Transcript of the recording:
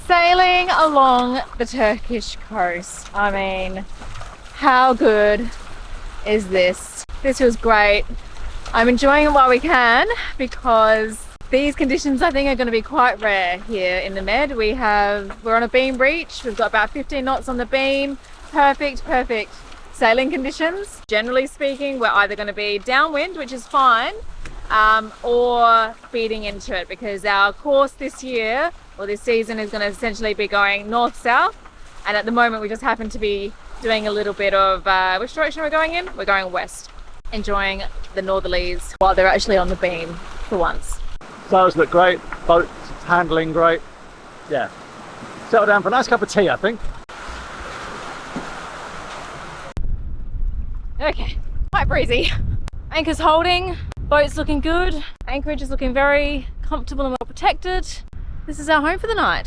Sailing along the Turkish coast. I mean, how good is this? This was great. I'm enjoying it while we can because these conditions I think are going to be quite rare here in the Med. We're on a beam breach. We've got about 15 knots on the beam. Perfect sailing conditions. Generally speaking, we're either going to be downwind, which is fine, or feeding into it, because our course this year or this season is going to essentially be going north-south, and at the moment we just happen to be doing a little bit of which direction we're going in? We're going west, enjoying the northerlies while they're actually on the beam for once. Sails look great, boats handling great. Yeah, settle down for a nice cup of tea, I think. Okay, quite breezy. Anchor's holding, boat's looking good, anchorage is looking very comfortable and well protected. This is our home for the night.